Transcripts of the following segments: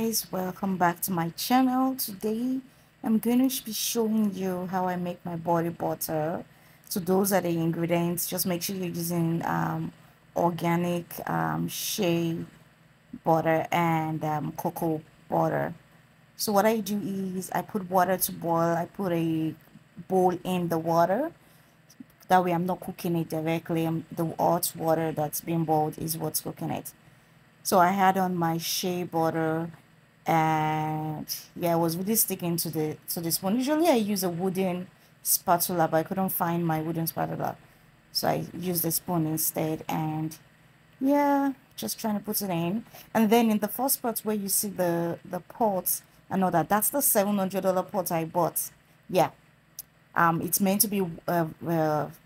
guys, welcome back to my channel. Today I'm going to be showing you how I make my body butter. So those are the ingredients. Just make sure you're using organic shea butter and cocoa butter. So what I do is I put water to boil. I put a bowl in the water. That way I'm not cooking it directly. The hot water that's being boiled is what's cooking it. So I had on my shea butter, and yeah, I was really sticking to the spoon. Usually I use a wooden spatula, but I couldn't find my wooden spatula. So I used the spoon instead, and yeah, just trying to put it in. And then in the first pot where you see the pots and all that, that's the $700 pot I bought. Yeah. It's meant to be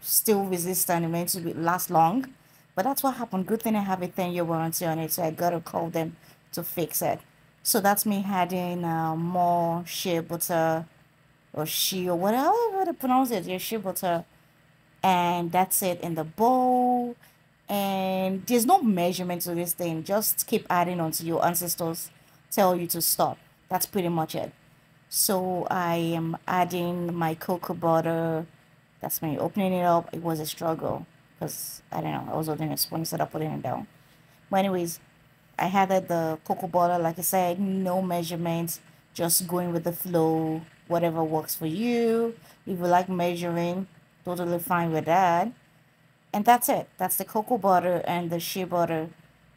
still resistant and meant to last long, but that's what happened. Good thing I have a 10-year warranty on it, so I gotta call them to fix it. So that's me adding more shea butter or shea or whatever to pronounce it. Yeah, shea butter, and that's it in the bowl. And there's no measurement to this thing. Just keep adding until your ancestors tell you to stop. That's pretty much it. So I am adding my cocoa butter. That's me opening it up. It was a struggle because I don't know. I was holding a spoon instead of putting it down. But anyways, I added the cocoa butter. Like I said, no measurements. Just going with the flow. Whatever works for you. If you like measuring, totally fine with that. And that's it. That's the cocoa butter and the shea butter,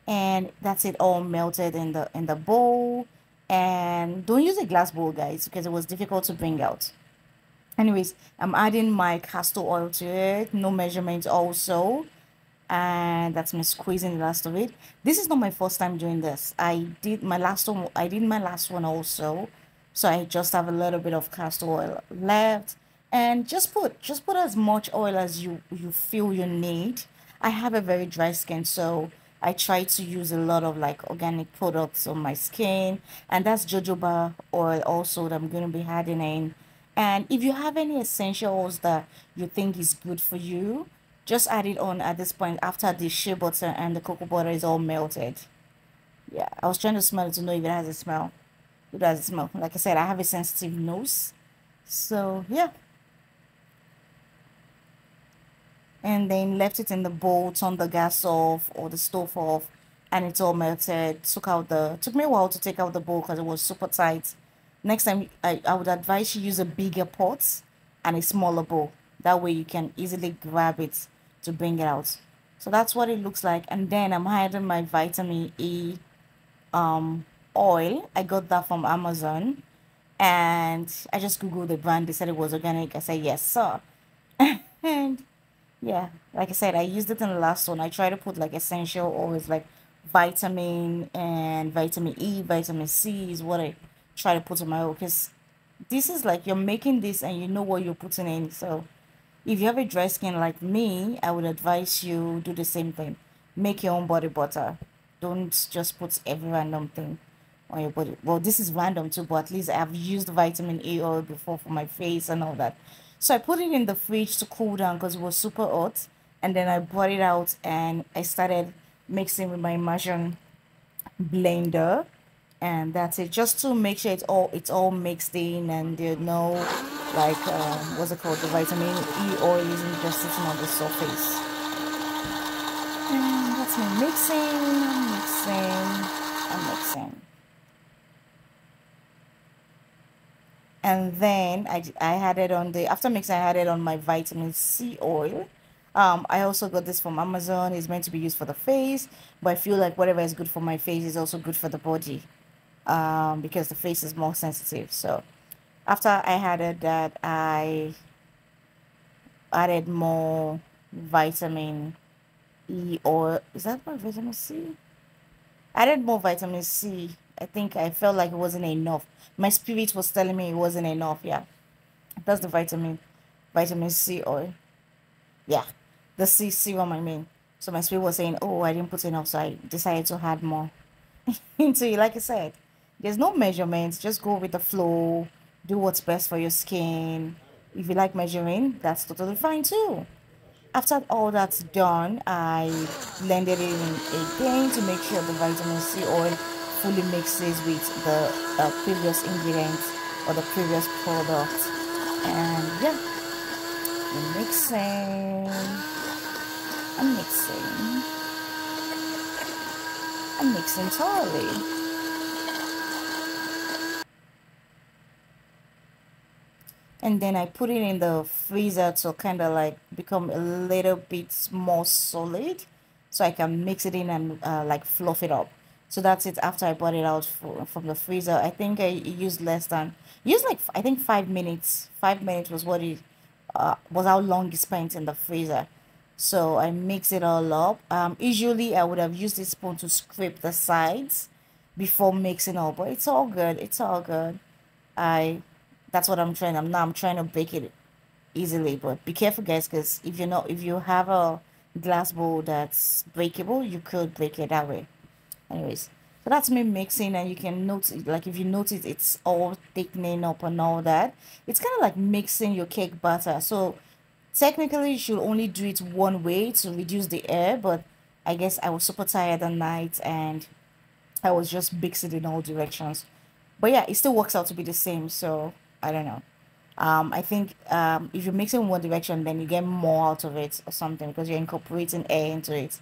and that's it all melted in the bowl. And don't use a glass bowl, guys, because it was difficult to bring out. Anyways, I'm adding my castor oil to it. No measurements also, and that's me squeezing the last of it. This is not my first time doing this. I did my last one also, so I just have a little bit of castor oil left. And just put as much oil as you feel you need. I have a very dry skin, so I try to use a lot of like organic products on my skin, and that's jojoba oil also that I'm going to be adding in. And if you have any essential oils that you think is good for you, just add it on at this point after the shea butter and the cocoa butter is all melted. Yeah, I was trying to smell it to know if it has a smell. It has a smell. Like I said, I have a sensitive nose. So yeah. And then left it in the bowl, turned the gas off or the stove off, and it's all melted. Took me a while to take out the bowl because it was super tight. Next time, I would advise you use a bigger pot and a smaller bowl. That way you can easily grab it to bring it out. So that's what it looks like. And then I'm hiding my vitamin E um oil. I got that from Amazon, and I just googled the brand. They said it was organic. I said yes, sir. And yeah, like I said, I used it in the last one. I try to put like essential oils like vitamin and vitamin E, vitamin C is what I try to put in my oil, because this is like you're making this and you know what you're putting in. So if you have a dry skin like me, I would advise you do the same thing. Make your own body butter. Don't just put every random thing on your body. Well, this is random too, but at least I've used vitamin E oil before for my face and all that. So I put it in the fridge to cool down because it was super hot. And then I brought it out and I started mixing with my immersion blender. And that's it. Just to make sure it's all mixed in, and there's no like what's it called? The vitamin E oil isn't just sitting on the surface. And that's me mixing. And then I had it on the after mixing, I had it on my vitamin C oil. I also got this from Amazon. It's meant to be used for the face, but I feel like whatever is good for my face is also good for the body, because the face is more sensitive. So after I added that, I added more vitamin E, or is that my vitamin C? Added more vitamin C. I think I felt like it wasn't enough. My spirit was telling me it wasn't enough. Yeah, that's the vitamin C oil. Yeah, the C serum, I mean. So my spirit was saying, oh, I didn't put enough, so I decided to add more into it. Like I said, there's no measurements. Just go with the flow. Do what's best for your skin. If you like measuring, that's totally fine too. After all that's done, I blended it in again to make sure the vitamin C oil fully mixes with the previous ingredients or the previous product. And yeah, I'm mixing, I'm mixing, I'm mixing thoroughly. And then I put it in the freezer to kind of like become a little bit more solid, so I can mix it in and like fluff it up. So that's it. After I brought it out from the freezer, I think I used less than used like I think 5 minutes. 5 minutes was what it was how long it spent in the freezer. So I mix it all up. Usually I would have used this spoon to scrape the sides before mixing all, but it's all good. It's all good. I That's what I'm trying. I'm trying to bake it easily, but be careful, guys, because if you have a glass bowl that's breakable, you could break it that way. Anyways, so that's me mixing, and you can notice, like if you notice, it's all thickening up and all that. It's kind of like mixing your cake batter. So technically, you should only do it one way to reduce the air, but I guess I was super tired at night and I was just mixing in all directions. But yeah, it still works out to be the same. So I don't know. I think if you mix it in one direction, then you get more out of it or something because you're incorporating air into it.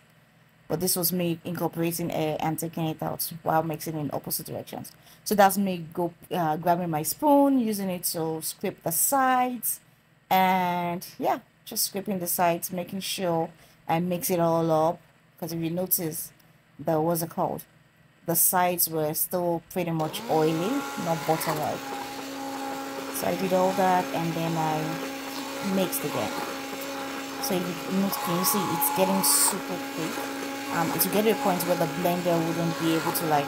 But this was me incorporating air and taking it out while mixing in opposite directions. So that's me grabbing my spoon, using it to scrape the sides, and yeah, just scraping the sides, making sure I mix it all up. Because if you notice, the what's it called? The sides were still pretty much oily, not butter like. So I did all that and then I mixed again. So if you mix, can you see it's getting super quick? It will get to a point where the blender wouldn't be able to like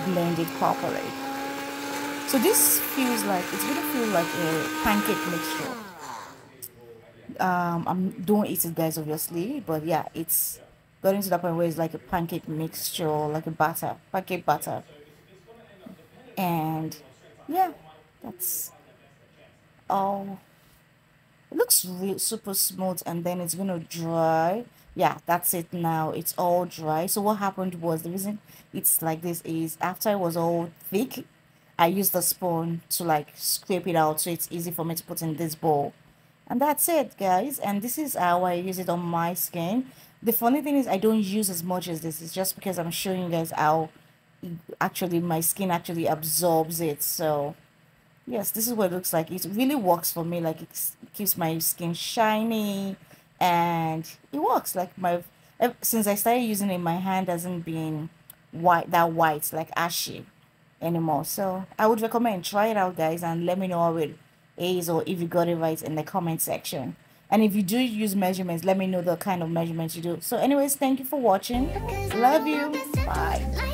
blend it properly. So this feels like it's gonna feel like a pancake mixture. I'm don't eat it, guys, obviously, but yeah, it's getting to that point where it's like a pancake mixture, like a batter, pancake batter, and yeah, that's all. It looks real super smooth, and then it's gonna dry. Yeah, that's it now. It's all dry. So what happened was the reason it's like this is after it was all thick, I used the spoon to like scrape it out so it's easy for me to put in this bowl. And that's it, guys. And this is how I use it on my skin. The funny thing is I don't use as much as this. It's just because I'm showing you guys how actually my skin actually absorbs it. So yes, this is what it looks like. It really works for me. Like it keeps my skin shiny, and it works. Like since I started using it, my hand hasn't been white, like ashy anymore. So I would recommend try it out, guys, and let me know how it is or if you got it right in the comment section. And if you do use measurements, let me know the kind of measurements you do. So anyways, thank you for watching. Love you. Bye.